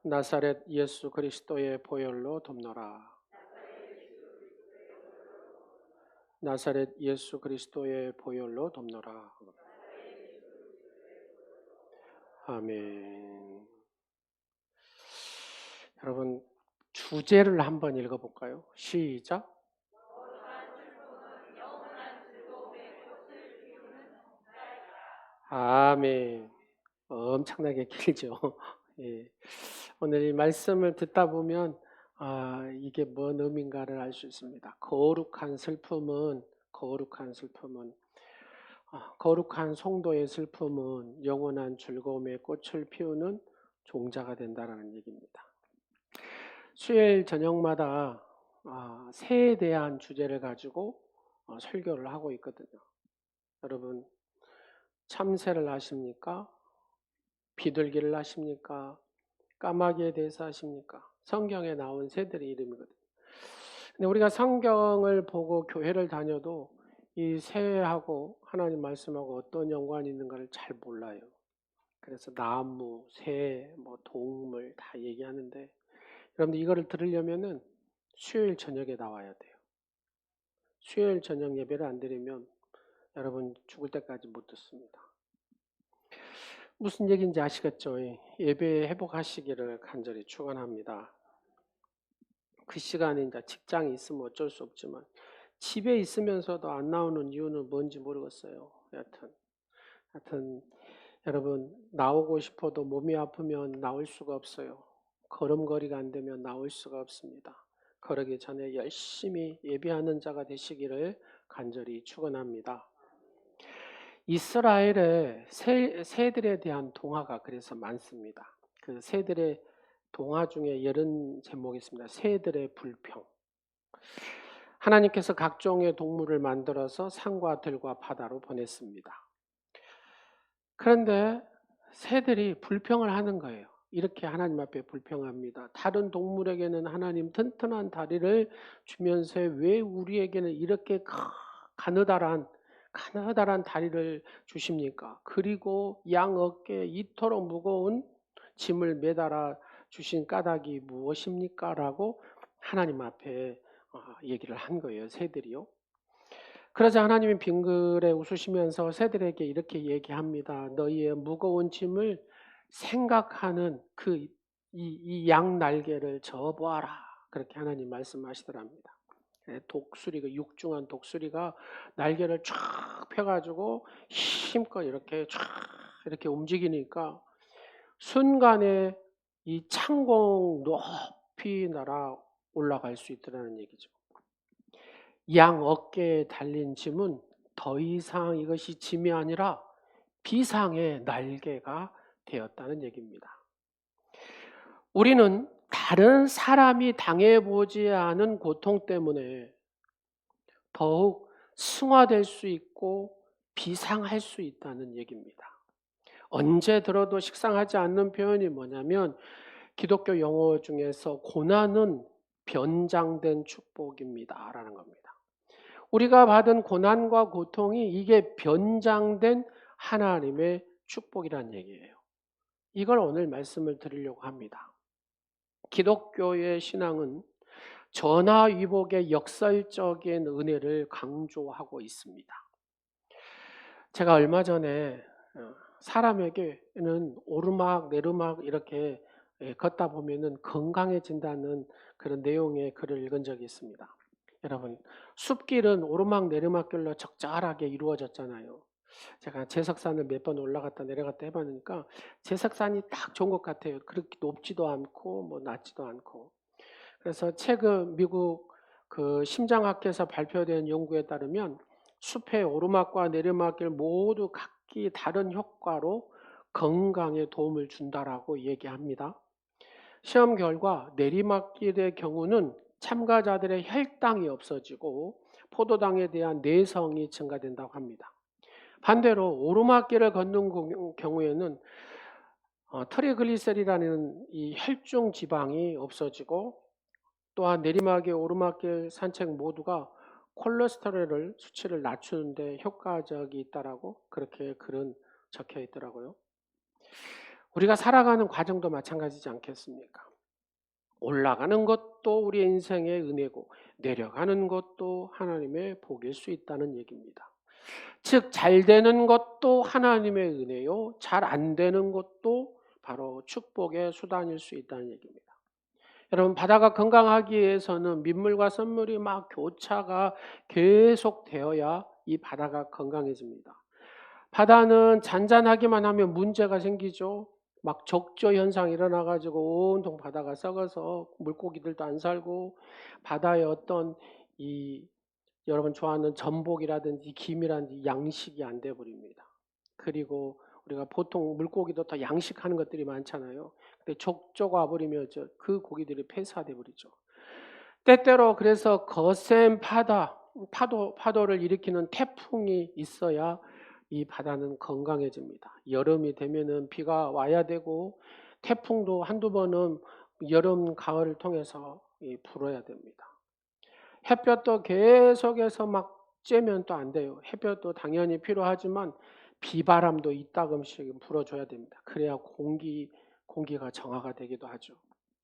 나사렛 예수 그리스도의 보혈로 덮노라. 나사렛 예수 그리스도의 보혈로 덮노라. 아멘. 여러분, 주제를 한번 읽어볼까요? 시작. 아멘. 엄청나게 길죠. 예. 오늘 이 말씀을 듣다 보면 이게 뭔 의미인가를 알 수 있습니다. 거룩한 성도의 슬픔은 영원한 즐거움의 꽃을 피우는 종자가 된다라는 얘기입니다. 수요일 저녁마다 새에 대한 주제를 가지고 설교를 하고 있거든요. 여러분, 참새를 아십니까? 비둘기를 아십니까? 까마귀에 대해서 아십니까? 성경에 나온 새들의 이름이거든요. 근데 우리가 성경을 보고 교회를 다녀도 이 새하고 하나님 말씀하고 어떤 연관이 있는가를 잘 몰라요. 그래서 나무, 새, 동물 다 얘기하는데 여러분들 이거를 들으려면은 수요일 저녁에 나와야 돼요. 수요일 저녁 예배를 안 드리면 여러분 죽을 때까지 못 듣습니다. 무슨 얘기인지 아시겠죠? 예배 회복하시기를 간절히 축원합니다. 그 시간에 이제 직장이 있으면 어쩔 수 없지만 집에 있으면서도 안 나오는 이유는 뭔지 모르겠어요. 하여튼 여러분 나오고 싶어도 몸이 아프면 나올 수가 없어요. 걸음걸이가 안 되면 나올 수가 없습니다. 그러기 전에 열심히 예배하는 자가 되시기를 간절히 축원합니다. 이스라엘의 새들에 대한 동화가 그래서 많습니다. 그 새들의 동화 중에 이런 제목이 있습니다. 새들의 불평. 하나님께서 각종의 동물을 만들어서 산과 들과 바다로 보냈습니다. 그런데 새들이 불평을 하는 거예요. 이렇게 하나님 앞에 불평합니다. 다른 동물에게는 하나님 튼튼한 다리를 주면서 왜 우리에게는 이렇게 가느다란 다리를 주십니까? 그리고 양 어깨에 이토록 무거운 짐을 매달아 주신 까닭이 무엇입니까? 라고 하나님 앞에 얘기를 한 거예요. 새들이요. 그러자 하나님이 빙글에 웃으시면서 새들에게 이렇게 얘기합니다. 너희의 무거운 짐을 생각하는 이 양 날개를 저어보아라. 그렇게 하나님 말씀하시더랍니다. 독수리가 육중한 독수리가 날개를 쫙 펴가지고 힘껏 이렇게 쫙 이렇게 움직이니까 순간에 이 창공 높이 날아 올라갈 수 있다는 얘기죠. 양 어깨에 달린 짐은 더 이상 이것이 짐이 아니라 비상의 날개가 되었다는 얘기입니다. 우리는 다른 사람이 당해보지 않은 고통 때문에 더욱 승화될 수 있고 비상할 수 있다는 얘기입니다. 언제 들어도 식상하지 않는 표현이 뭐냐면 기독교 용어 중에서 고난은 변장된 축복입니다 라는 겁니다. 우리가 받은 고난과 고통이 이게 변장된 하나님의 축복이란 얘기예요. 이걸 오늘 말씀을 드리려고 합니다. 기독교의 신앙은 전화위복의 역설적인 은혜를 강조하고 있습니다. 제가 얼마 전에 사람에게는 오르막 내리막 이렇게 걷다 보면은 건강해진다는 그런 내용의 글을 읽은 적이 있습니다. 여러분, 숲길은 오르막 내리막길로 적절하게 이루어졌잖아요. 제가 제석산을 몇 번 올라갔다 내려갔다 해봤으니까 제석산이 딱 좋은 것 같아요. 그렇게 높지도 않고 낮지도 않고. 그래서 최근 미국 그 심장학회에서 발표된 연구에 따르면 숲의 오르막과 내리막길 모두 각기 다른 효과로 건강에 도움을 준다라고 얘기합니다. 시험 결과 내리막길의 경우는 참가자들의 혈당이 없어지고 포도당에 대한 내성이 증가된다고 합니다. 반대로 오르막길을 걷는 경우에는 트리글리세리라는 이 혈중 지방이 없어지고 또한 내리막의 오르막길 산책 모두가 콜레스테롤 수치를 낮추는 데 효과적이 있다라고 그렇게 글은 적혀 있더라고요. 우리가 살아가는 과정도 마찬가지지 않겠습니까? 올라가는 것도 우리의 인생의 은혜고 내려가는 것도 하나님의 복일 수 있다는 얘기입니다. 즉, 잘 되는 것도 하나님의 은혜요, 잘 안 되는 것도 바로 축복의 수단일 수 있다는 얘기입니다. 여러분, 바다가 건강하기 위해서는 민물과 썰물이 막 교차가 계속 되어야 이 바다가 건강해집니다. 바다는 잔잔하기만 하면 문제가 생기죠. 막 적조 현상이 일어나가지고 온통 바다가 썩어서 물고기들도 안 살고, 바다의 어떤 이 여러분 좋아하는 전복이라든지 김이라든지 양식이 안 돼 버립니다. 그리고 우리가 보통 물고기도 더 양식하는 것들이 많잖아요. 근데 적조가 와버리면 그 고기들이 폐사돼 버리죠. 때때로 그래서 거센 파도를 일으키는 태풍이 있어야 이 바다는 건강해집니다. 여름이 되면은 비가 와야 되고, 태풍도 한두 번은 여름, 가을을 통해서 불어야 됩니다. 햇볕도 계속해서 막 쬐면 또 안 돼요. 햇볕도 당연히 필요하지만 비바람도 이따금씩 불어줘야 됩니다. 그래야 공기가 정화가 되기도 하죠.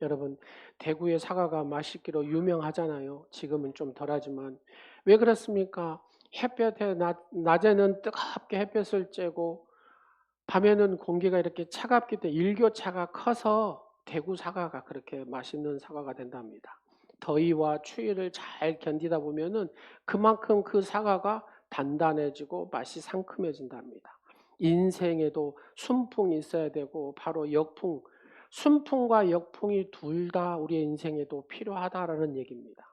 여러분, 대구의 사과가 맛있기로 유명하잖아요. 지금은 좀 덜하지만. 왜 그렇습니까? 햇볕에 낮에는 뜨겁게 햇볕을 쬐고 밤에는 공기가 이렇게 차갑기 때문에 일교차가 커서 대구 사과가 그렇게 맛있는 사과가 된답니다. 더위와 추위를 잘 견디다 보면은 그만큼 그 사과가 단단해지고 맛이 상큼해진답니다. 인생에도 순풍이 있어야 되고 바로 역풍, 순풍과 역풍이 둘 다 우리의 인생에도 필요하다라는 얘기입니다.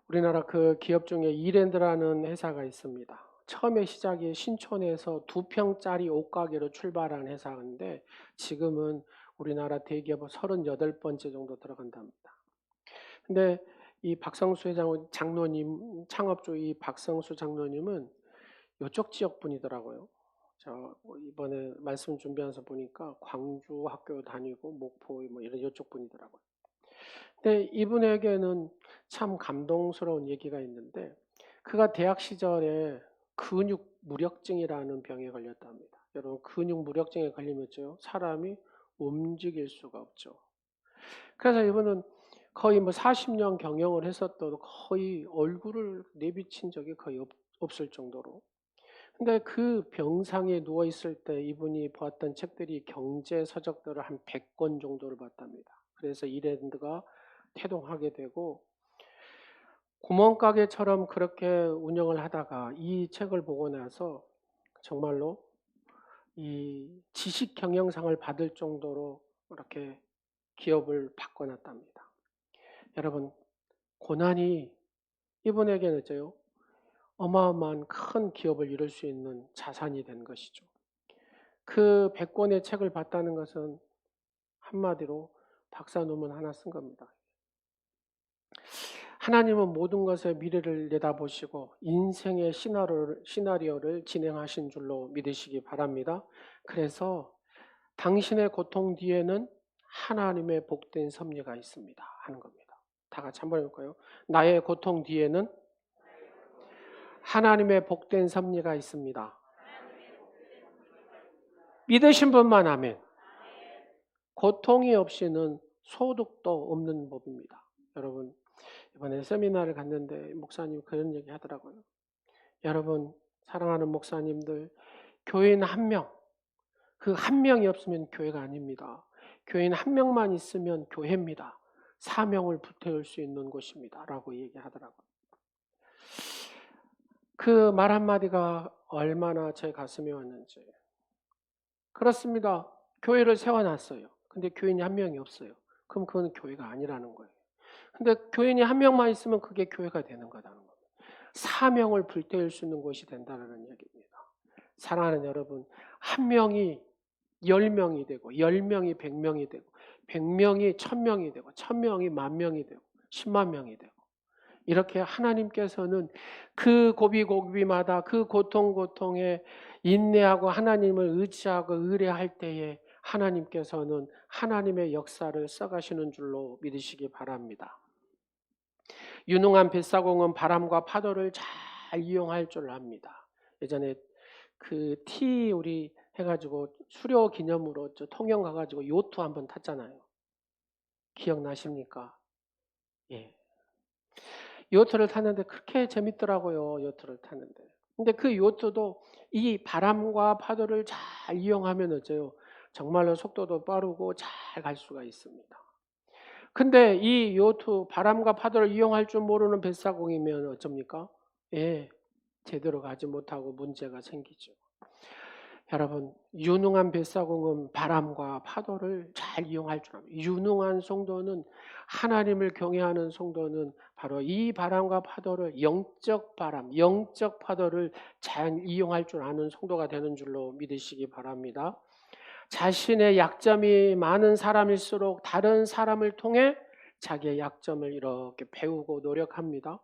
우리나라 그 기업 중에 이랜드라는 회사가 있습니다. 처음에 시작이 신촌에서 2평짜리 옷가게로 출발한 회사인데 지금은 우리나라 대기업 38번째 정도 들어간답니다. 근데 이 박성수 장로님, 창업주 이 박성수 장로님은 이쪽 지역 분이더라고요. 저 이번에 말씀 준비하면서 보니까 광주 학교 다니고 목포 뭐 이런 이쪽 분이더라고요. 근데 이분에게는 참 감동스러운 얘기가 있는데, 그가 대학 시절에 근육 무력증이라는 병에 걸렸답니다. 여러분, 근육 무력증에 걸리면요, 사람이 움직일 수가 없죠. 그래서 이분은 거의 뭐 40년 경영을 했었던, 거의 얼굴을 내비친 적이 거의 없을 정도로. 근데 그 병상에 누워 있을 때 이분이 보았던 책들이 경제 서적들을 한 100권 정도를 봤답니다. 그래서 이랜드가 태동하게 되고, 구멍가게처럼 그렇게 운영을 하다가 이 책을 보고 나서 정말로 이 지식 경영상을 받을 정도로 이렇게 기업을 바꿔놨답니다. 여러분, 고난이 이분에게는 어마어마한 큰 기업을 이룰 수 있는 자산이 된 것이죠. 그 100권의 책을 봤다는 것은 한마디로 박사 논문 하나 쓴 겁니다. 하나님은 모든 것의 미래를 내다보시고 인생의 시나리오를 진행하신 줄로 믿으시기 바랍니다. 그래서 당신의 고통 뒤에는 하나님의 복된 섭리가 있습니다 하는 겁니다. 다 같이 한번 해볼까요? 나의 고통 뒤에는 하나님의 복된 섭리가 있습니다. 믿으신 분만 아멘. 고통이 없이는 소득도 없는 법입니다. 여러분, 이번에 세미나를 갔는데 목사님 그런 얘기 하더라고요. 여러분, 사랑하는 목사님들, 교인 한 명, 그 한 명이 없으면 교회가 아닙니다. 교인 한 명만 있으면 교회입니다. 사명을 붙태울 수 있는 곳입니다 라고 얘기하더라고요. 그 말 한마디가 얼마나 제 가슴에 왔는지. 그렇습니다. 교회를 세워놨어요. 근데 교인이 한 명이 없어요. 그럼 그건 교회가 아니라는 거예요. 근데 교인이 한 명만 있으면 그게 교회가 되는 거다는 겁니다. 사명을 불태울 수 있는 곳이 된다는 얘기입니다. 사랑하는 여러분, 한 명이 10명이 되고 10명이 100명이 되고 100명이 1000명이 되고 1000명이 10,000명이 되고 10만 명이 되고, 이렇게 하나님께서는 그 고비고비마다 그 고통고통에 인내하고 하나님을 의지하고 의뢰할 때에 하나님께서는 하나님의 역사를 써가시는 줄로 믿으시기 바랍니다. 유능한 뱃사공은 바람과 파도를 잘 이용할 줄 압니다. 예전에 우리 해가지고 수료 기념으로 저 통영 가가지고 요트 한번 탔잖아요. 기억나십니까? 예. 요트를 탔는데 그렇게 재밌더라고요. 요트를 탔는데. 근데 그 요트도 이 바람과 파도를 잘 이용하면 어째요? 정말로 속도도 빠르고 잘 갈 수가 있습니다. 근데 이 요트 바람과 파도를 이용할 줄 모르는 뱃사공이면 어쩝니까? 예, 제대로 가지 못하고 문제가 생기죠. 여러분, 유능한 뱃사공은 바람과 파도를 잘 이용할 줄 압니다. 유능한 성도는 하나님을 경외하는 성도는 바로 이 바람과 파도를 영적 바람, 영적 파도를 잘 이용할 줄 아는 성도가 되는 줄로 믿으시기 바랍니다. 자신의 약점이 많은 사람일수록 다른 사람을 통해 자기의 약점을 이렇게 배우고 노력합니다.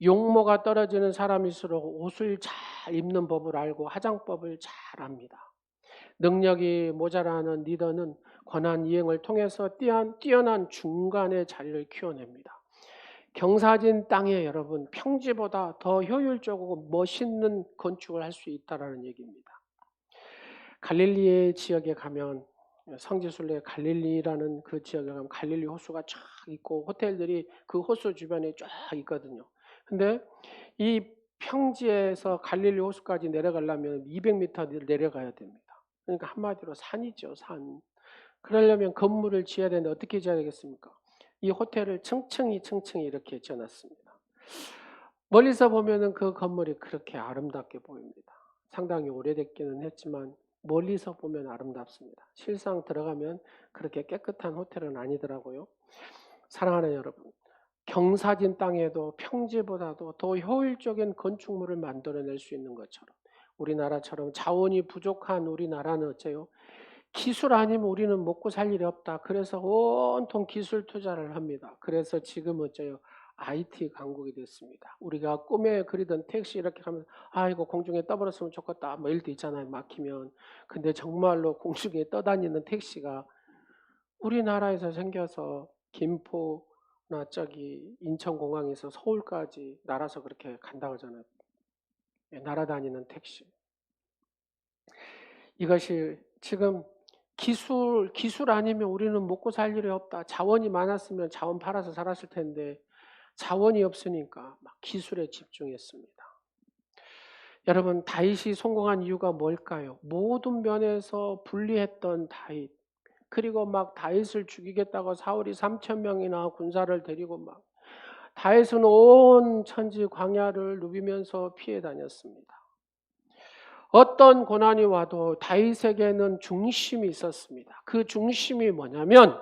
용모가 떨어지는 사람일수록 옷을 잘 입는 법을 알고 화장법을 잘 압니다. 능력이 모자라는 리더는 권한 이행을 통해서 뛰어난 중간의 자리를 키워냅니다. 경사진 땅에 여러분 평지보다 더 효율적이고 멋있는 건축을 할 수 있다는 얘기입니다. 갈릴리 지역에 가면 성지순례 갈릴리라는 그 지역에 가면 갈릴리 호수가 쫙 있고 호텔들이 그 호수 주변에 쫙 있거든요. 근데 이 평지에서 갈릴리 호수까지 내려가려면 200m 내려가야 됩니다. 그러니까 한마디로 산이죠, 산. 그러려면 건물을 지어야 되는데 어떻게 지어야 되겠습니까? 이 호텔을 층층이 이렇게 지어놨습니다. 멀리서 보면은 그 건물이 그렇게 아름답게 보입니다. 상당히 오래됐기는 했지만 멀리서 보면 아름답습니다. 실상 들어가면 그렇게 깨끗한 호텔은 아니더라고요. 사랑하는 여러분, 경사진 땅에도 평지보다도 더 효율적인 건축물을 만들어낼 수 있는 것처럼 우리나라처럼 자원이 부족한 우리나라는 어째요? 기술 아니면 우리는 먹고 살 일이 없다. 그래서 온통 기술 투자를 합니다. 그래서 지금 어째요? IT 강국이 됐습니다. 우리가 꿈에 그리던 택시 이렇게 가면 이거 공중에 떠버렸으면 좋겠다. 뭐 이럴 때 있잖아요. 막히면. 근데 정말로 공중에 떠다니는 택시가 우리나라에서 생겨서 김포나 저기 인천공항에서 서울까지 날아서 그렇게 간다고 하잖아요. 날아다니는 택시. 이것이 지금 기술 아니면 우리는 먹고 살 일이 없다. 자원이 많았으면 자원 팔아서 살았을 텐데 자원이 없으니까 막 기술에 집중했습니다. 여러분, 다윗이 성공한 이유가 뭘까요? 모든 면에서 불리했던 다윗, 그리고 막 다윗을 죽이겠다고 사울이 3,000명이나 군사를 데리고 막 다윗은 온 천지 광야를 누비면서 피해 다녔습니다. 어떤 고난이 와도 다윗에게는 중심이 있었습니다. 그 중심이 뭐냐면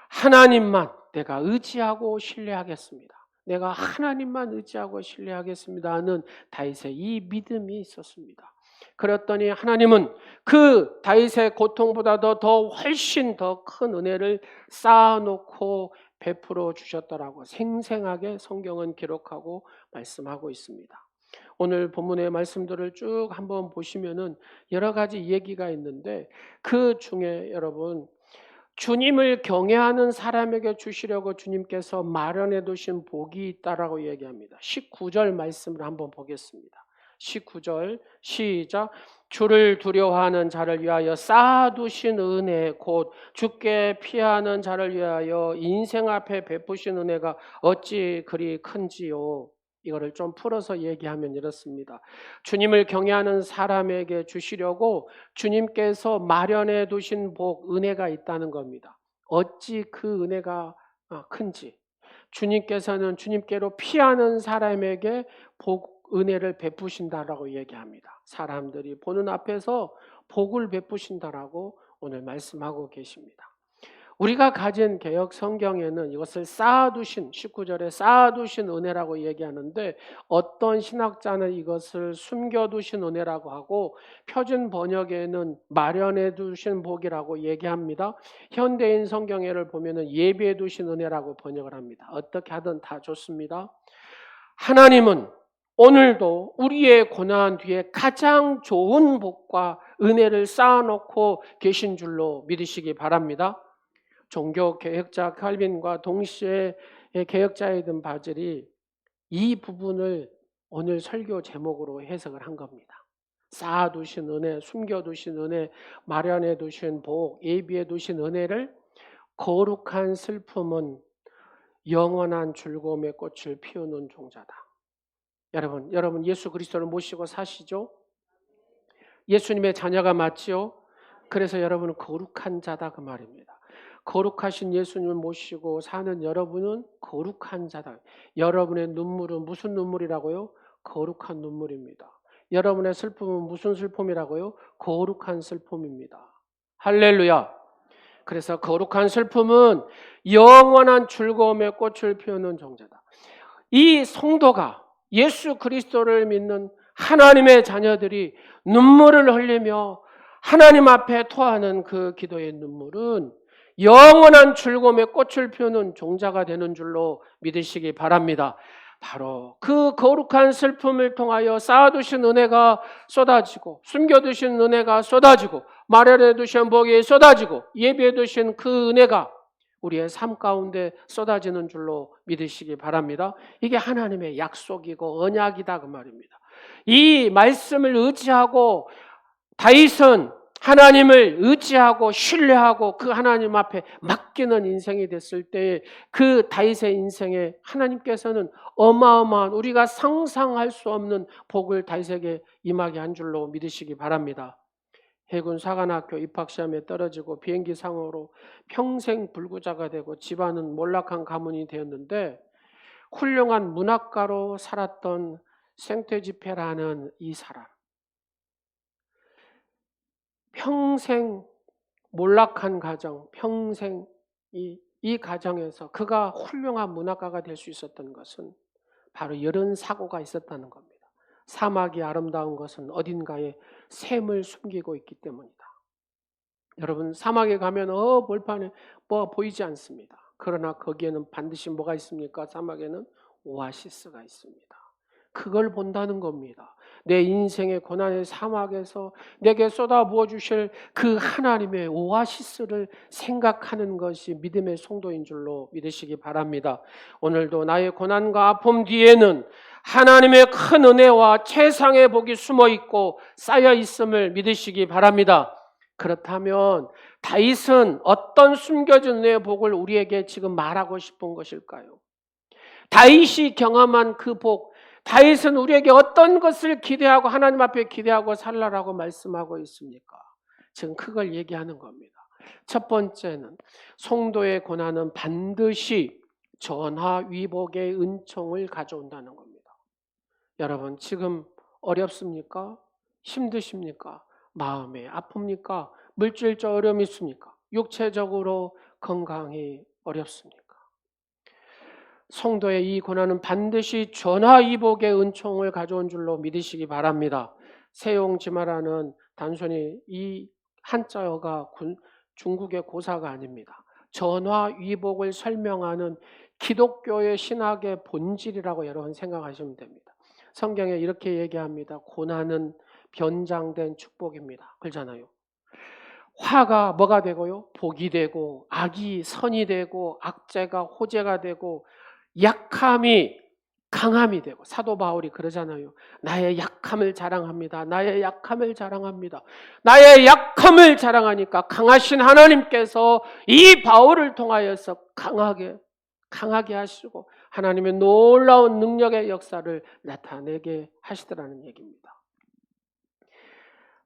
하나님만 내가 의지하고 신뢰하겠습니다. 내가 하나님만 의지하고 신뢰하겠습니다 하는 다윗의 이 믿음이 있었습니다. 그랬더니 하나님은 그 다윗의 고통보다도 더 훨씬 더 큰 은혜를 쌓아놓고 베풀어 주셨더라고 생생하게 성경은 기록하고 말씀하고 있습니다. 오늘 본문의 말씀들을 쭉 한번 보시면은 여러 가지 얘기가 있는데 그 중에 여러분 주님을 경외하는 사람에게 주시려고 주님께서 마련해 두신 복이 있다라고 얘기합니다. 19절 말씀을 한번 보겠습니다. 19절 시작. 주를 두려워하는 자를 위하여 쌓아두신 은혜 곧 주께 피하는 자를 위하여 인생 앞에 베푸신 은혜가 어찌 그리 큰지요. 이거를 좀 풀어서 얘기하면 이렇습니다. 주님을 경외하는 사람에게 주시려고 주님께서 마련해 두신 복, 은혜가 있다는 겁니다. 어찌 그 은혜가 큰지. 주님께서는 주님께로 피하는 사람에게 복, 은혜를 베푸신다라고 얘기합니다. 사람들이 보는 앞에서 복을 베푸신다라고 오늘 말씀하고 계십니다. 우리가 가진 개역 성경에는 이것을 쌓아두신 19절에 쌓아두신 은혜라고 얘기하는데 어떤 신학자는 이것을 숨겨두신 은혜라고 하고 표준 번역에는 마련해 두신 복이라고 얘기합니다. 현대인 성경에를 보면은 예비해 두신 은혜라고 번역을 합니다. 어떻게 하든 다 좋습니다. 하나님은 오늘도 우리의 고난 뒤에 가장 좋은 복과 은혜를 쌓아놓고 계신 줄로 믿으시기 바랍니다. 종교 개혁자 칼빈과 동시에 개혁자이던 바젤이 이 부분을 오늘 설교 제목으로 해석을 한 겁니다. 쌓아두신 은혜, 숨겨두신 은혜, 마련해두신 복, 예비해두신 은혜를 거룩한 슬픔은 영원한 즐거움의 꽃을 피우는 종자다. 여러분 예수 그리스도를 모시고 사시죠? 예수님의 자녀가 맞지요? 그래서 여러분은 거룩한 자다 그 말입니다. 거룩하신 예수님을 모시고 사는 여러분은 거룩한 자다. 여러분의 눈물은 무슨 눈물이라고요? 거룩한 눈물입니다. 여러분의 슬픔은 무슨 슬픔이라고요? 거룩한 슬픔입니다. 할렐루야. 그래서 거룩한 슬픔은 영원한 즐거움의 꽃을 피우는 종자다. 이 성도가 예수 그리스도를 믿는 하나님의 자녀들이 눈물을 흘리며 하나님 앞에 토하는 그 기도의 눈물은 영원한 즐거움의 꽃을 피우는 종자가 되는 줄로 믿으시기 바랍니다. 바로 그 거룩한 슬픔을 통하여 쌓아두신 은혜가 쏟아지고 숨겨두신 은혜가 쏟아지고 마련해두신 복이 쏟아지고 예비해두신 그 은혜가 우리의 삶 가운데 쏟아지는 줄로 믿으시기 바랍니다. 이게 하나님의 약속이고 언약이다 그 말입니다. 이 말씀을 의지하고 다윗은 하나님을 의지하고 신뢰하고 그 하나님 앞에 맡기는 인생이 됐을 때 그 다윗의 인생에 하나님께서는 어마어마한 우리가 상상할 수 없는 복을 다윗에게 임하게 한 줄로 믿으시기 바랍니다. 해군 사관학교 입학시험에 떨어지고 비행기 상으로 평생 불구자가 되고 집안은 몰락한 가문이 되었는데 훌륭한 문학가로 살았던 생태지페라는 이 사람, 평생 몰락한 가정, 평생 이 가정에서 그가 훌륭한 문학가가 될 수 있었던 것은 바로 이런 사고가 있었다는 겁니다. 사막이 아름다운 것은 어딘가에 샘을 숨기고 있기 때문이다. 여러분 사막에 가면 벌판에 뭐 보이지 않습니다. 그러나 거기에는 반드시 뭐가 있습니까? 사막에는 오아시스가 있습니다. 그걸 본다는 겁니다. 내 인생의 고난의 사막에서 내게 쏟아부어 주실 그 하나님의 오아시스를 생각하는 것이 믿음의 성도인 줄로 믿으시기 바랍니다. 오늘도 나의 고난과 아픔 뒤에는 하나님의 큰 은혜와 최상의 복이 숨어 있고 쌓여 있음을 믿으시기 바랍니다. 그렇다면 다윗은 어떤 숨겨진 은혜의 복을 우리에게 지금 말하고 싶은 것일까요? 다윗이 경험한 그 복, 다윗은 우리에게 어떤 것을 기대하고 하나님 앞에 기대하고 살라라고 말씀하고 있습니까? 지금 그걸 얘기하는 겁니다. 첫 번째는 성도의 고난은 반드시 전화위복의 은총을 가져온다는 겁니다. 여러분 지금 어렵습니까? 힘드십니까? 마음에 아픕니까? 물질적 어려움이 있습니까? 육체적으로 건강이 어렵습니까? 성도의 이 고난은 반드시 전화위복의 은총을 가져온 줄로 믿으시기 바랍니다. 세용지마라는 단순히 이 한자어가 중국의 고사가 아닙니다. 전화위복을 설명하는 기독교의 신학의 본질이라고 여러분 생각하시면 됩니다. 성경에 이렇게 얘기합니다. 고난은 변장된 축복입니다. 그러잖아요. 화가 뭐가 되고요? 복이 되고 악이 선이 되고 악재가 호재가 되고 약함이 강함이 되고 사도 바울이 그러잖아요. 나의 약함을 자랑합니다. 나의 약함을 자랑합니다. 나의 약함을 자랑하니까 강하신 하나님께서 이 바울을 통하여서 강하게 하시고 하나님의 놀라운 능력의 역사를 나타내게 하시더라는 얘기입니다.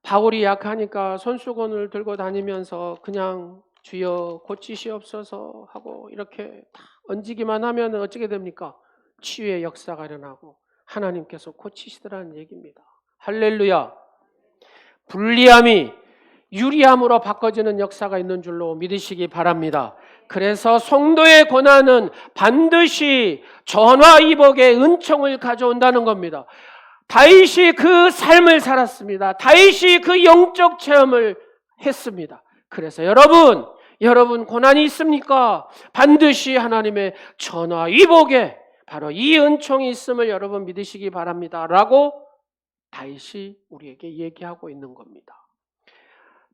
바울이 약하니까 손수건을 들고 다니면서 그냥 주여 고치시옵소서 하고 이렇게 다 얹기만 하면 어떻게 됩니까? 치유의 역사가 일어나고 하나님께서 고치시더라는 얘기입니다. 할렐루야. 불리함이 유리함으로 바꿔지는 역사가 있는 줄로 믿으시기 바랍니다. 그래서 성도의 고난은 반드시 전화위복의 은총을 가져온다는 겁니다. 다윗이 그 삶을 살았습니다. 다윗이 그 영적 체험을 했습니다. 그래서 여러분 고난이 있습니까? 반드시 하나님의 전화위복에 바로 이 은총이 있음을 여러분 믿으시기 바랍니다. 라고 다윗이 우리에게 얘기하고 있는 겁니다.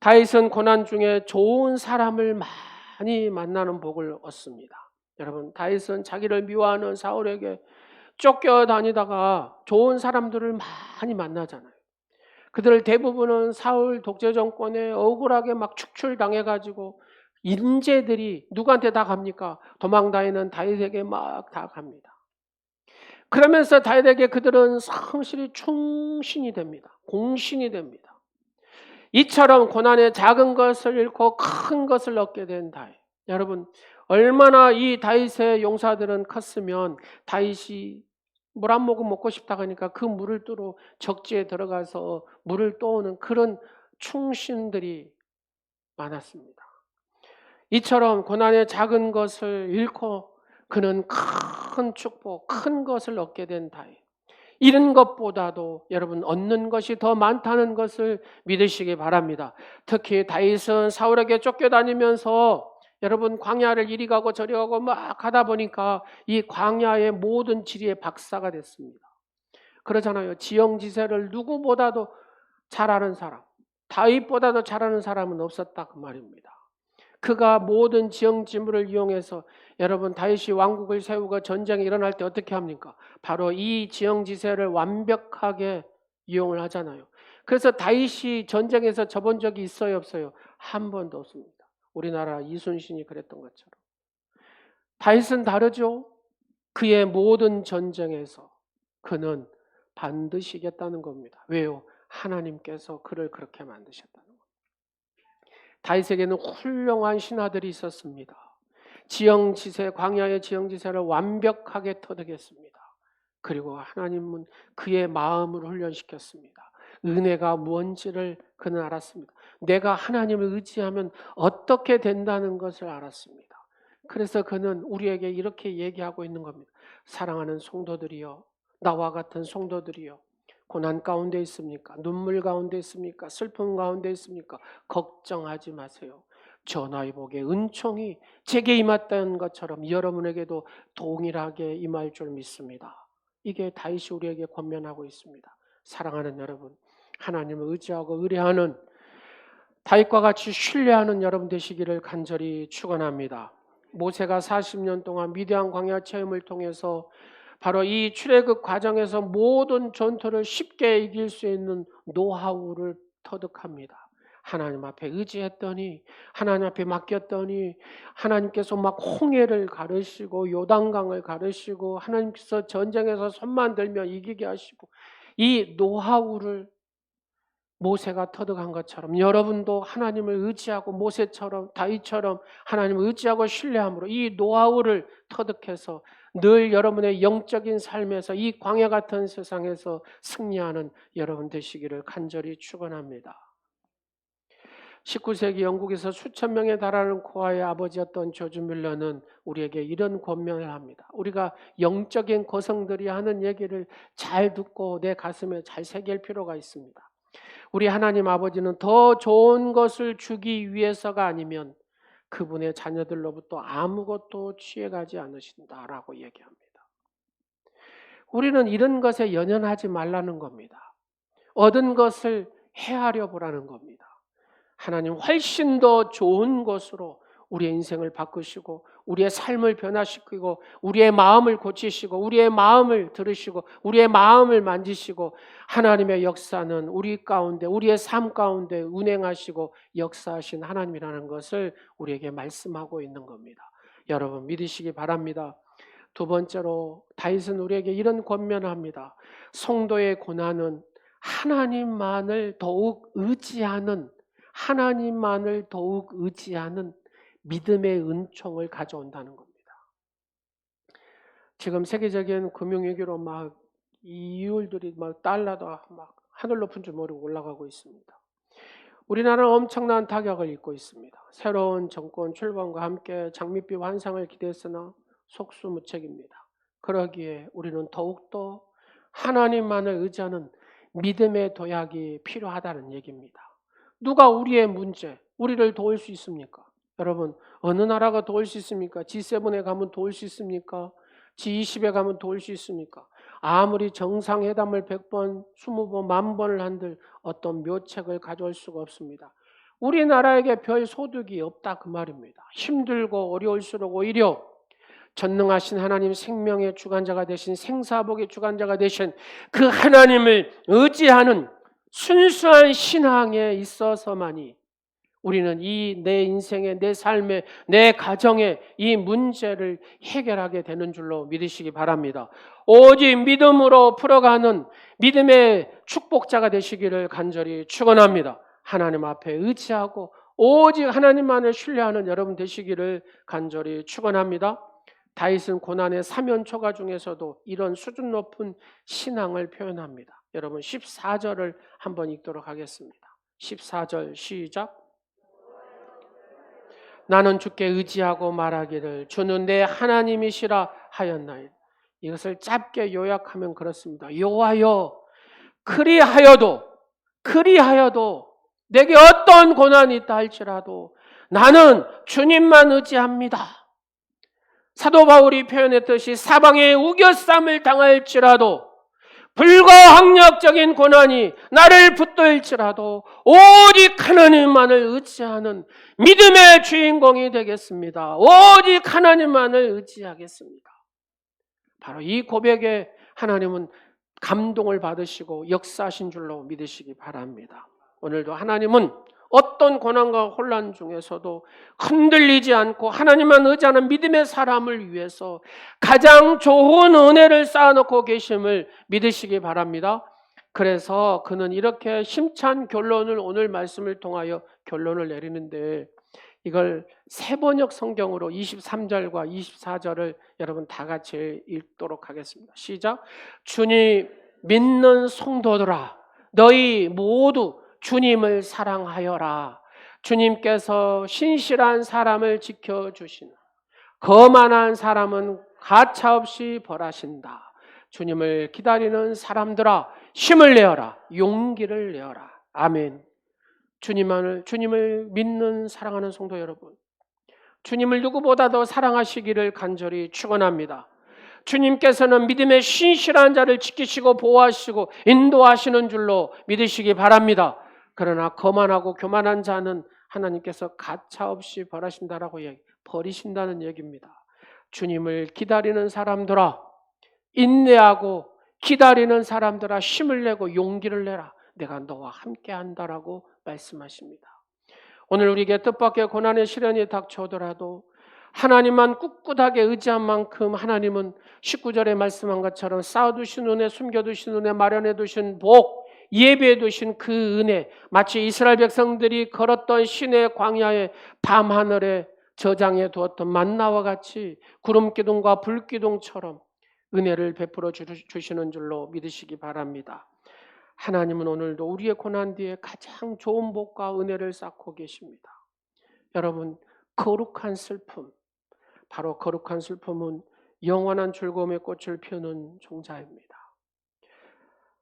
다윗은 고난 중에 좋은 사람을 많이 만나는 복을 얻습니다. 여러분 다윗은 자기를 미워하는 사울에게 쫓겨다니다가 좋은 사람들을 많이 만나잖아요. 그들 대부분은 사울 독재 정권에 억울하게 막 축출당해가지고 인재들이 누구한테 다 갑니까? 도망다니는 다윗에게 막 다 갑니다. 그러면서 다윗에게 그들은 성실히 충신이 됩니다. 공신이 됩니다. 이처럼 고난의 작은 것을 잃고 큰 것을 얻게 된 다윗. 여러분, 얼마나 이 다윗의 용사들은 컸으면 다윗이 물 한 모금 먹고 싶다 하니까 그 물을 뚫어 적지에 들어가서 물을 떠오는 그런 충신들이 많았습니다. 이처럼 고난의 작은 것을 잃고 그는 큰 축복, 큰 것을 얻게 된 다윗. 잃은 것보다도 여러분 얻는 것이 더 많다는 것을 믿으시기 바랍니다. 특히 다윗은 사울에게 쫓겨다니면서 여러분 광야를 이리 가고 저리 가고 막 가다 보니까 이 광야의 모든 지리의 박사가 됐습니다. 그러잖아요. 지형지세를 누구보다도 잘 아는 사람, 다윗보다도 잘 아는 사람은 없었다 그 말입니다. 그가 모든 지형지물을 이용해서 여러분 다윗이 왕국을 세우고 전쟁이 일어날 때 어떻게 합니까? 바로 이 지형지세를 완벽하게 이용을 하잖아요. 그래서 다윗이 전쟁에서 져본 적이 있어요, 없어요? 한 번도 없습니다. 우리나라 이순신이 그랬던 것처럼. 다윗은 다르죠. 그의 모든 전쟁에서 그는 반드시 이겼다는 겁니다. 왜요? 하나님께서 그를 그렇게 만드셨다는 겁니다. 다윗에게는 훌륭한 신하들이 있었습니다. 지형지세, 광야의 지형지세를 완벽하게 터득했습니다. 그리고 하나님은 그의 마음을 훈련시켰습니다. 은혜가 무언지를 그는 알았습니다. 내가 하나님을 의지하면 어떻게 된다는 것을 알았습니다. 그래서 그는 우리에게 이렇게 얘기하고 있는 겁니다. 사랑하는 성도들이여, 나와 같은 성도들이여, 고난 가운데 있습니까? 눈물 가운데 있습니까? 슬픔 가운데 있습니까? 걱정하지 마세요. 전하의 복의 은총이 제게 임했던 것처럼 여러분에게도 동일하게 임할 줄 믿습니다. 이게 다윗이 우리에게 권면하고 있습니다. 사랑하는 여러분, 하나님을 의지하고 의뢰하는 다윗과 같이 신뢰하는 여러분 되시기를 간절히 축원합니다. 모세가 40년 동안 미디안 광야 체험을 통해서 바로 이 출애굽 과정에서 모든 전투를 쉽게 이길 수 있는 노하우를 터득합니다. 하나님 앞에 의지했더니, 하나님 앞에 맡겼더니 하나님께서 막 홍해를 가르시고 요단강을 가르시고 하나님께서 전쟁에서 손만 들면 이기게 하시고, 이 노하우를 모세가 터득한 것처럼 여러분도 하나님을 의지하고 모세처럼 다윗처럼 하나님을 의지하고 신뢰함으로 이 노하우를 터득해서 늘 여러분의 영적인 삶에서 이 광야 같은 세상에서 승리하는 여러분 되시기를 간절히 축원합니다. 19세기 영국에서 수천 명에 달하는 코아의 아버지였던 조지 뮬러는 우리에게 이런 권면을 합니다. 우리가 영적인 거성들이 하는 얘기를 잘 듣고 내 가슴에 잘 새길 필요가 있습니다. 우리 하나님 아버지는 더 좋은 것을 주기 위해서가 아니면 그분의 자녀들로부터 아무것도 취해가지 않으신다라고 얘기합니다. 우리는 이런 것에 연연하지 말라는 겁니다. 얻은 것을 헤아려 보라는 겁니다. 하나님 훨씬 더 좋은 것으로 우리의 인생을 바꾸시고 우리의 삶을 변화시키고 우리의 마음을 고치시고 우리의 마음을 들으시고 우리의 마음을 만지시고 하나님의 역사는 우리 가운데 우리의 삶 가운데 운행하시고 역사하신 하나님이라는 것을 우리에게 말씀하고 있는 겁니다. 여러분 믿으시기 바랍니다. 두 번째로 다윗은 우리에게 이런 권면을 합니다. 성도의 고난은 하나님만을 더욱 의지하는 믿음의 은총을 가져온다는 겁니다. 지금 세계적인 금융위기로 막 이율들이 막 달러도 막 하늘 높은 줄 모르고 올라가고 있습니다. 우리나라는 엄청난 타격을 입고 있습니다. 새로운 정권 출범과 함께 장밋빛 환상을 기대했으나 속수무책입니다. 그러기에 우리는 더욱더 하나님만을 의지하는 믿음의 도약이 필요하다는 얘기입니다. 누가 우리의 문제, 우리를 도울 수 있습니까? 여러분, 어느 나라가 도울 수 있습니까? G7에 가면 도울 수 있습니까? G20에 가면 도울 수 있습니까? 아무리 정상회담을 100번, 20번, 10,000번을 한들 어떤 묘책을 가져올 수가 없습니다. 우리나라에게 별 소득이 없다 그 말입니다. 힘들고 어려울수록 오히려 전능하신 하나님 생명의 주관자가 되신 생사복의 주관자가 되신 그 하나님을 의지하는 순수한 신앙에 있어서만이 우리는 이 내 인생의, 내 삶의, 내 가정의 이 문제를 해결하게 되는 줄로 믿으시기 바랍니다. 오직 믿음으로 풀어가는 믿음의 축복자가 되시기를 간절히 축원합니다. 하나님 앞에 의지하고 오직 하나님만을 신뢰하는 여러분 되시기를 간절히 축원합니다. 다윗은 고난의 사면초가 중에서도 이런 수준 높은 신앙을 표현합니다. 여러분 14절을 한번 읽도록 하겠습니다. 14절 시작. 나는 주께 의지하고 말하기를 주는 내 하나님이시라 하였나이다. 이것을 짧게 요약하면 그렇습니다. 여호와여, 그리하여도 내게 어떤 고난이 있다 할지라도 나는 주님만 의지합니다. 사도 바울이 표현했듯이 사방에 우겨쌈을 당할지라도 불가항력적인 고난이 나를 붙들지라도 오직 하나님만을 의지하는 믿음의 주인공이 되겠습니다. 오직 하나님만을 의지하겠습니다. 바로 이 고백에 하나님은 감동을 받으시고 역사하신 줄로 믿으시기 바랍니다. 오늘도 하나님은 어떤 고난과 혼란 중에서도 흔들리지 않고 하나님만 의지하는 믿음의 사람을 위해서 가장 좋은 은혜를 쌓아놓고 계심을 믿으시기 바랍니다. 그래서 그는 이렇게 힘찬 결론을 오늘 말씀을 통하여 결론을 내리는데 이걸 세번역 성경으로 23절과 24절을 여러분 다 같이 읽도록 하겠습니다. 시작. 주님 믿는 성도들아 너희 모두 주님을 사랑하여라. 주님께서 신실한 사람을 지켜주시나 거만한 사람은 가차없이 벌하신다. 주님을 기다리는 사람들아 힘을 내어라. 용기를 내어라. 아멘. 주님을 믿는 사랑하는 성도 여러분, 주님을 누구보다 더 사랑하시기를 간절히 축원합니다. 주님께서는 믿음의 신실한 자를 지키시고 보호하시고 인도하시는 줄로 믿으시기 바랍니다. 그러나 거만하고 교만한 자는 하나님께서 가차없이 버리신다는 얘기입니다. 주님을 기다리는 사람들아, 인내하고 기다리는 사람들아 힘을 내고 용기를 내라. 내가 너와 함께 한다라고 말씀하십니다. 오늘 우리에게 뜻밖의 고난의 시련이 닥쳐오더라도 하나님만 꿋꿋하게 의지한 만큼 하나님은 19절에 말씀한 것처럼 쌓아두신 은혜, 숨겨두신 은혜, 마련해두신 복, 예배해두신 그 은혜, 마치 이스라엘 백성들이 걸었던 시내 광야의 밤하늘에 저장해 두었던 만나와 같이 구름기둥과 불기둥처럼 은혜를 베풀어 주시는 줄로 믿으시기 바랍니다. 하나님은 오늘도 우리의 고난 뒤에 가장 좋은 복과 은혜를 쌓고 계십니다. 여러분, 거룩한 슬픔, 바로 거룩한 슬픔은 영원한 즐거움의 꽃을 피우는 종자입니다.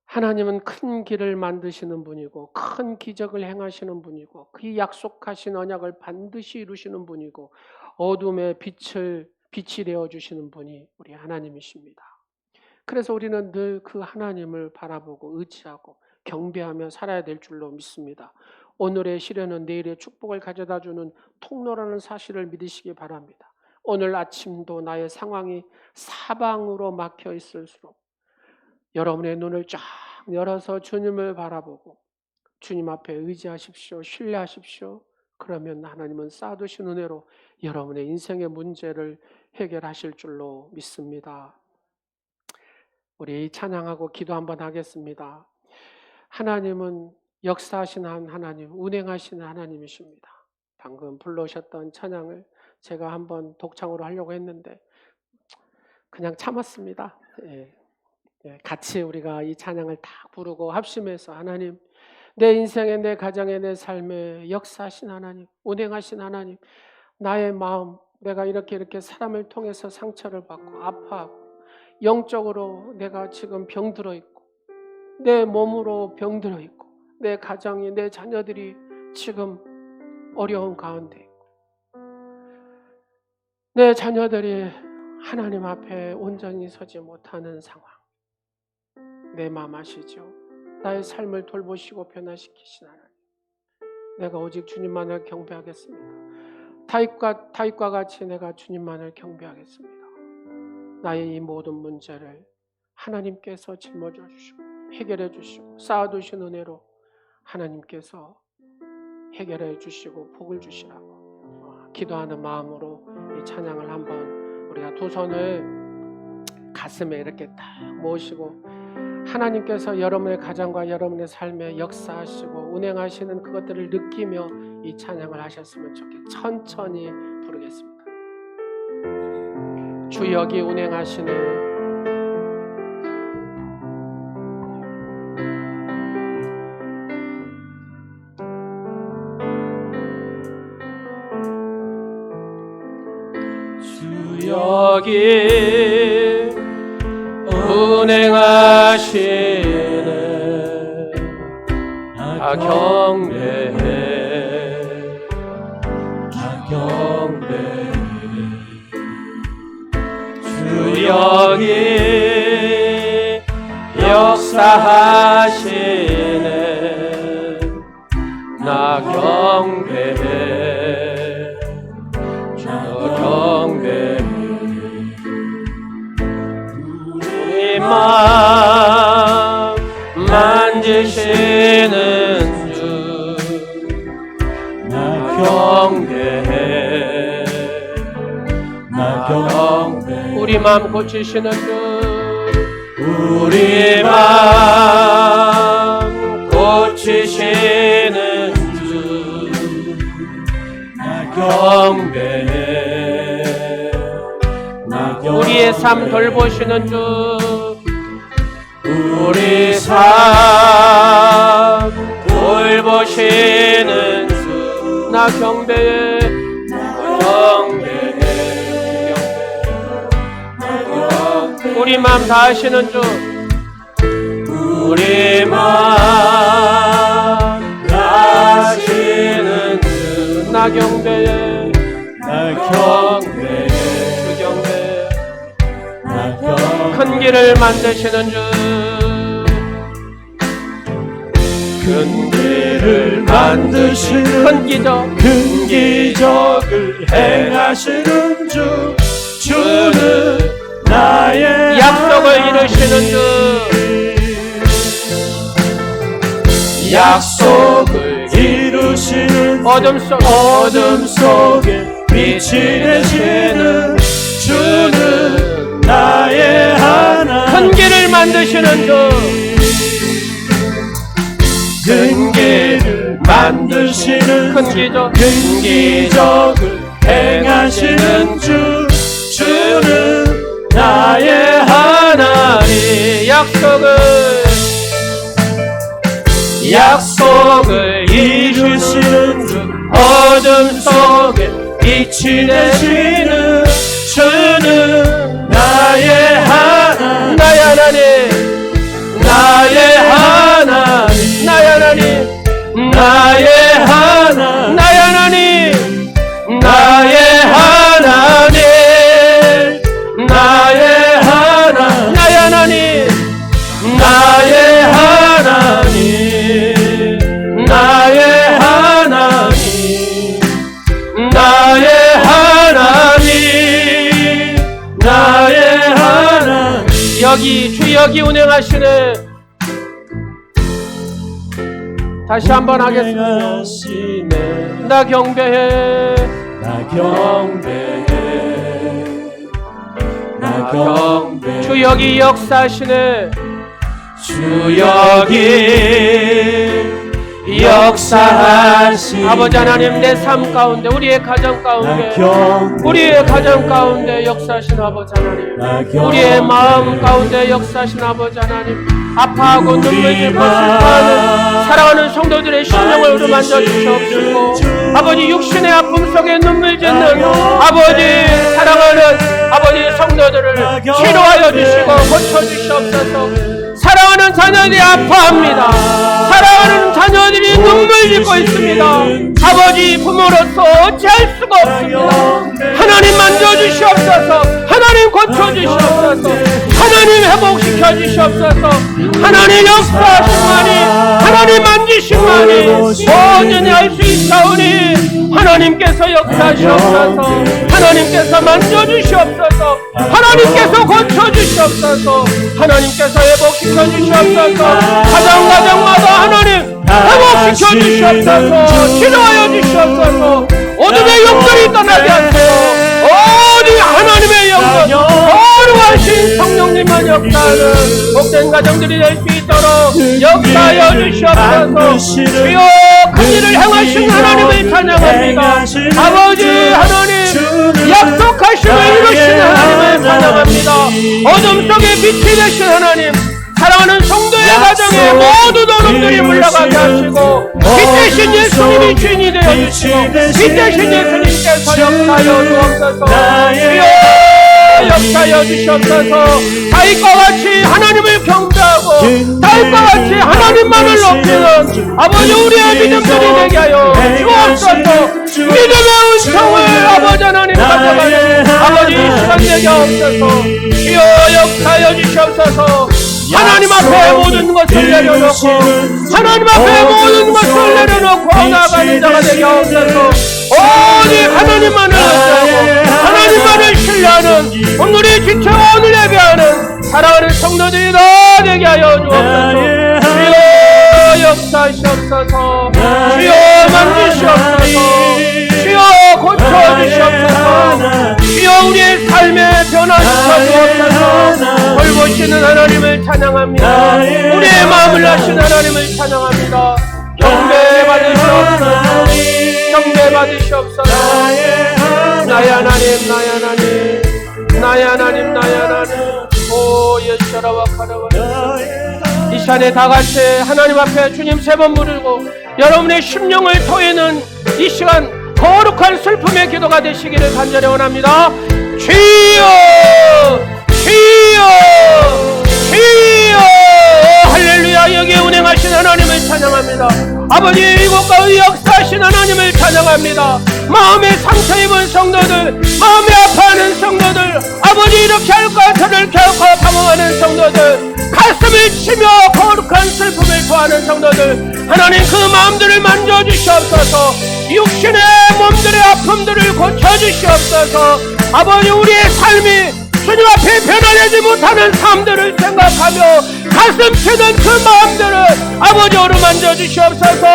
하나님은 큰 길을 만드시는 분이고 큰 기적을 행하시는 분이고 그 약속하신 언약을 반드시 이루시는 분이고 어둠의 빛이 되어주시는 분이 우리 하나님이십니다. 그래서 우리는 늘 그 하나님을 바라보고 의지하고 경배하며 살아야 될 줄로 믿습니다. 오늘의 시련은 내일의 축복을 가져다주는 통로라는 사실을 믿으시기 바랍니다. 오늘 아침도 나의 상황이 사방으로 막혀 있을수록 여러분의 눈을 쫙 열어서 주님을 바라보고 주님 앞에 의지하십시오. 신뢰하십시오. 그러면 하나님은 쌓아두신 은혜로 여러분의 인생의 문제를 해결하실 줄로 믿습니다. 우리 찬양하고 기도 한번 하겠습니다. 하나님은 역사하신 하나님, 운행하시는 하나님이십니다. 방금 불러오셨던 찬양을 제가 한번 독창으로 하려고 했는데 그냥 참았습니다. 같이 우리가 이 찬양을 다 부르고 합심해서 하나님, 내 인생에, 내 가정에, 내 삶에 역사하신 하나님, 운행하신 하나님, 나의 마음, 내가 이렇게 사람을 통해서 상처를 받고 아파하고 영적으로 내가 지금 병들어 있고 내 몸으로 병들어 있고 내 가정이, 내 자녀들이 지금 어려운 가운데 있고 내 자녀들이 하나님 앞에 온전히 서지 못하는 상황, 내 마음 아시죠? 나의 삶을 돌보시고 변화시키신 하나님, 내가 오직 주님만을 경배하겠습니다. 다윗과 같이 내가 주님만을 경배하겠습니다. 나의 이 모든 문제를 하나님께서 짊어져 주시고 해결해 주시고 쌓아두신 은혜로 하나님께서 해결해 주시고 복을 주시라고 기도하는 마음으로 이 찬양을 한번 우리가 두 손을 가슴에 이렇게 딱 모시고 하나님께서 여러분의 가정과 여러분의 삶에 역사하시고 운행하시는 그것들을 느끼며 이 찬양을 하셨으면 좋겠습니다. 천천히 부르겠습니다. 주 여기 운행하시는 주 여기 운행하시는 나 경배해 나 경배해 주 여기 역사하시는 나 경배해 나 경배해 우리 마음 만지시는 주 나 경배해 나 경배해 우리 마음 고치시는 주 우리 마음 고치시는 주 나 경배해 나 경배해 우리의 삶 돌보시는 주 우리 삶 돌보시는 주 나 경배해 경배해 우리 마음 다하시는 주 우리 마음 다하시는 주 나 경배해 나 경배해 주 경배해 나 경배해 큰 길을 만드시는 주 큰 길을 만드시는 큰 기적을 행하시는 주 주는 나의 약속을 이루시는 주 약속을 이루시는 어둠 속에 빛이 되시는 주는 나의 하나님 큰 길을 만드시는 주 큰 길을 만드시는 큰 기적을 행하시는 주 주는 나의 하나님 약속을 이루시는 주 어둠 속에 빛이 되시는 주는 나의 하나님 나의 하나님 나의 하나님 나의 하나님 나의 하나님 나의 하나님 나의 하나님 나의 하나님 나의 하나님 나의 하나님 나의 하나님 나의 하나님 나의 하나님 여기 주 여기 운행하시는 다시 한번 하겠습니다. 나 경배해 나 경배해 나 경배해 주 여기 역사하시네 주 여기 역사하시네 아버지 하나님 내 삶 가운데 우리의 가정 가운데 우리의 가정 가운데 역사하신 아버지 하나님 우리의 마음 가운데 역사하신 아버지 하나님 아파하고 눈물 짓고 슬퍼하는 사랑하는 성도들의 심령을 어루만져 주시옵시고 아버지 육신의 아픔 속에 눈물 짓는 아버지 사랑하는 아버지 성도들을 치료하여 주시고 고쳐주시옵소서 사랑하는 자녀들이 아파합니다 사랑하는 자녀들이 눈물 짓고 있습니다 아버지 부모로서 어찌할 수가 없습니다 하나님 만져주시옵소서 하나님 고쳐주시옵소서 하나님 회복시켜주시옵소서 하나님 역사하심만이 하나님 만지심만이 온전히 할 수 있사오니 하나님께서 역사하시옵소서. 하나님께서 만져주시옵소서. 하나님께서 고쳐주시옵소서. 하나님께서 회복시켜 주시옵소서. 가정마다 하나님 회복시켜 주시옵소서. 치료하여 주시옵소서. 어둠의 영들이 떠나게 하시고 어디 하나님의 영들 거룩하신 성령님만 역사하는 복된 가정들이 될 수 있도록 역사하여 주시옵소서. 주여 큰 일을 행하신 하나님을 찬양합니다. 아버지 하나님 약속하심을 이루신 하나님을 찬양합니다. 어둠 속에 빛이 되신 하나님, 사랑하는 성도의 가정에 모두 어둠들이 물러가게 하시고 빛 대신 예수님이 주인이 되어주시고 빛 대신 예수님께서 역사하여 주옵소서. 주여 역사하여 주시옵소서. 다윗과 같이 하나님을 경배하고 다윗과 같이 하나님만을 높이는 아버지 우리의 믿음들이 되게 하여 주옵소서. 믿음의 은총을 아버지 하나님 가져가는 아버지 시간 되게 하옵소서. 주여 역사하여 주시옵소서. 하나님 앞에 모든 것을 내려놓고 하나님 앞에 모든 것을 내려놓고 나아가는 자가 되게 하옵소서. 오직 하나님만을 의지하고 하나님만을 신뢰하는 오늘의 지체 오늘 예배하는 사랑하는 성도들이 다 되게 하여 주옵소서. 주여 역사하시옵소서. 주여 만지시옵소서. 주여 고쳐주시옵소서. 주여 우리의 삶에 변화시켜 주옵소서. 돌보시는 하나님을 찬양합니다. 우리의 마음을 아신 하나님을 찬양합니다. 경배 받으시옵소서. 경배 받으시옵소서. 나의 하나님 나의 하나님 나의 하나님 나의 하나님. 오 예수라와 카라와. 이 시간에 다같이 하나님 앞에 주님 세 번 부르고 여러분의 심령을 토해는 이 시간 거룩한 슬픔의 기도가 되시기를 간절히 원합니다. 주여 주여 주여. 할렐루야. 여기에 운행하신 하나님을 찬양합니다. 아버지 이곳 가운데 역사하신 하나님을 찬양합니다. 마음에 상처 입은 성도들, 마음에 아파하는 성도들, 아버지 이렇게 할까 저를 켜고 방황하는 성도들, 가슴을 치며 거룩한 슬픔을 토하는 성도들, 하나님 그 마음들을 만져주시옵소서. 육신의 몸들의 아픔들을 고쳐주시옵소서. 아버지 우리의 삶이 주님 앞에 변화되지 못하는 삶들을 생각하며 가슴 치는 그 마음들을 아버지 어루만져 주시옵소서.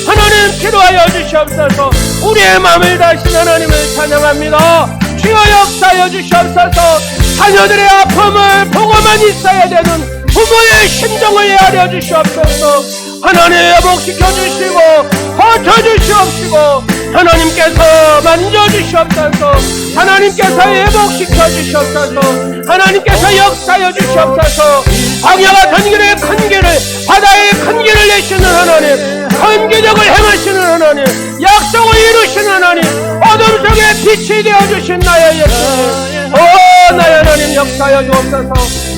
하나님 치료하여 주시옵소서. 우리의 마음을 다신 하나님을 찬양합니다. 주여 역사하여 주시옵소서. 자녀들의 아픔을 보고만 있어야 되는 부모의 심정을 헤아려 주시옵소서. 하나님 회복시켜 주시고 고쳐 주시옵시고 하나님께서 만져주시옵소서. 하나님께서 회복시켜 주시옵소서. 하나님께서 역사하여 주시옵소서. 광야와 단길의 큰 길을 바다의 큰 길을 내시는 하나님, 큰 기적을 행하시는 하나님, 약속을 이루시는 하나님, 어둠 속에 빛이 되어주신 나의 예수님, 오 나의 하나님 역사하여 주옵소서.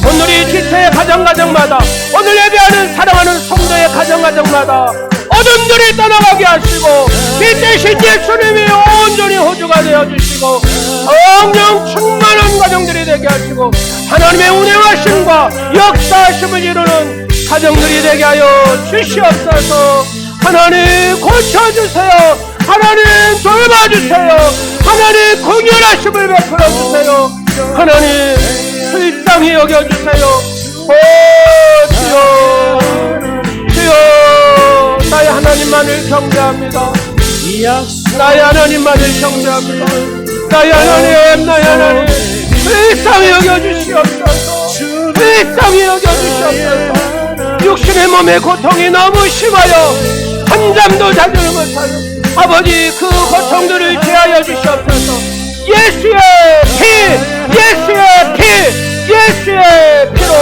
오늘 이 지체의 가정마다 오늘 예배하는 사랑하는 성도의 가정마다 어둠들이 떠나가게 하시고 빛 대신 예수님이 온전히 호주가 되어주시고 성령 충만한 가정들이 되게 하시고 하나님의 운행하심과 역사하심을 이루는 가정들이 되게 하여 주시옵소서. 하나님 고쳐주세요. 하나님 돌봐주세요. 하나님 공연하심을 베풀어주세요. 하나님 불쌍히 여겨주세요. 오 주여 주여. 나의 하나님만을 경배합니다. 나의 하나님만을 경배합니다. 나의 하나님 나의 하나님 불쌍히 여겨주시옵소서. 불쌍히 여겨주시옵소서. 육신의 몸의 고통이 너무 심하여 한잠도 자지를 못하는 아버지 그 고통들을 제하여 주시옵소서. 예수의 피 예수의 피 예수의 피로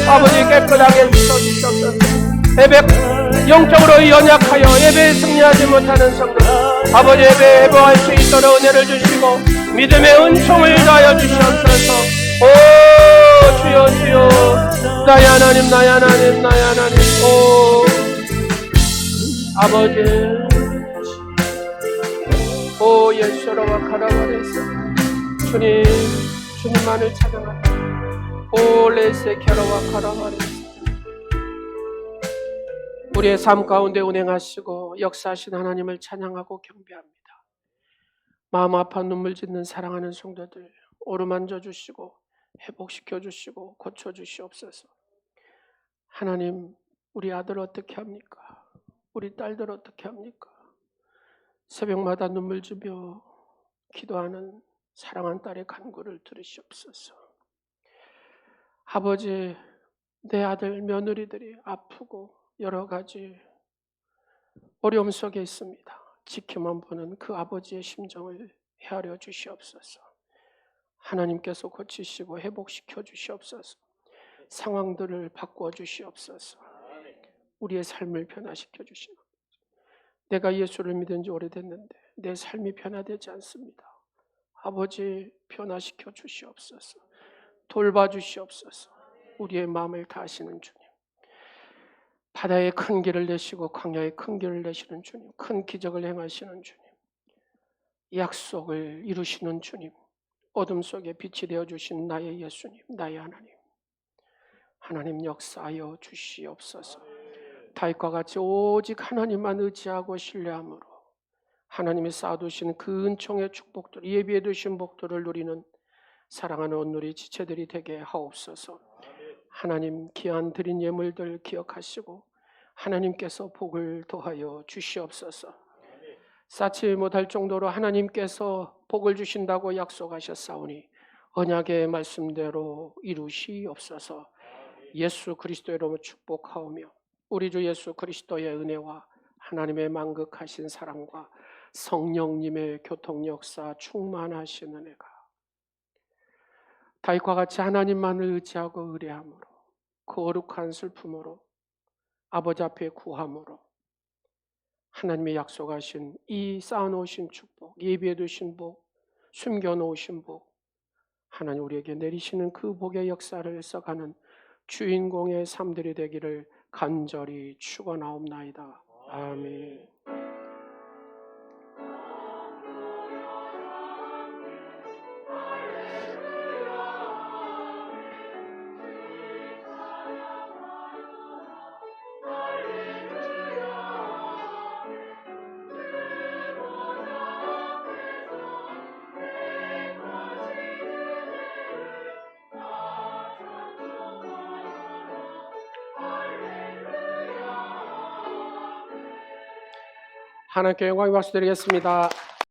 아버지 깨끗하게 씻어주시옵소서. 예배 영적으로 연약하여 예배에 승리하지 못하는 성도 아버지 예배에 회복할 수 있도록 은혜를 주시고 믿음의 은총을 다하여 주시옵소서. 오 주여 주여. 나의 하나님 나의 하나님 나의 하나님. 오 아버지 오 예수로와 카라바레스. 주님 주님만을 찬양합니다. 오 레세 캐로와 카라바레스. 우리의 삶 가운데 운행하시고 역사하신 하나님을 찬양하고 경배합니다. 마음 아파 눈물 짓는 사랑하는 성도들 어루만져 주시고 회복시켜 주시고 고쳐 주시옵소서. 하나님, 우리 아들 어떻게 합니까? 우리 딸들 어떻게 합니까? 새벽마다 눈물 지며 기도하는 사랑한 딸의 간구를 들으시옵소서. 아버지, 내 아들 며느리들이 아프고 여러 가지 어려움 속에 있습니다. 지켜만 보는 그 아버지의 심정을 헤아려 주시옵소서. 하나님께서 고치시고 회복시켜 주시옵소서. 상황들을 바꾸어 주시옵소서. 우리의 삶을 변화시켜 주시옵소서. 내가 예수를 믿은 지 오래됐는데 내 삶이 변화되지 않습니다. 아버지, 변화시켜 주시옵소서. 돌봐 주시옵소서. 우리의 마음을 다하시는 주님, 바다에 큰 길을 내시고 광야에 큰 길을 내시는 주님, 큰 기적을 행하시는 주님, 약속을 이루시는 주님, 어둠 속에 빛이 되어주신 나의 예수님, 나의 하나님, 하나님 역사하여 주시옵소서. 다윗과 같이 오직 하나님만 의지하고 신뢰함으로 하나님이 쌓아두신 그 은총의 축복들, 예비해 두신 복들을 누리는 사랑하는 온누리 지체들이 되게 하옵소서. 하나님, 귀한 드린 예물들 기억하시고 하나님께서 복을 더하여 주시옵소서. 쌓지 못할 정도로 하나님께서 복을 주신다고 약속하셨사오니 언약의 말씀대로 이루시옵소서. 예수 그리스도의 이름으로 축복하오며 우리 주 예수 그리스도의 은혜와 하나님의 만극하신 사랑과 성령님의 교통 역사 충만하신 은혜가 다윗과 같이 하나님만을 의지하고 의뢰함으로 거룩한 슬픔으로 아버지 앞에 구함으로 하나님의 약속하신 이 쌓아놓으신 축복, 예비해 두신 복, 숨겨놓으신 복, 하나님 우리에게 내리시는 그 복의 역사를 써가는 주인공의 삶들이 되기를 간절히 축원하옵나이다. 아멘. 하나님께 영광의 박수 드리겠습니다.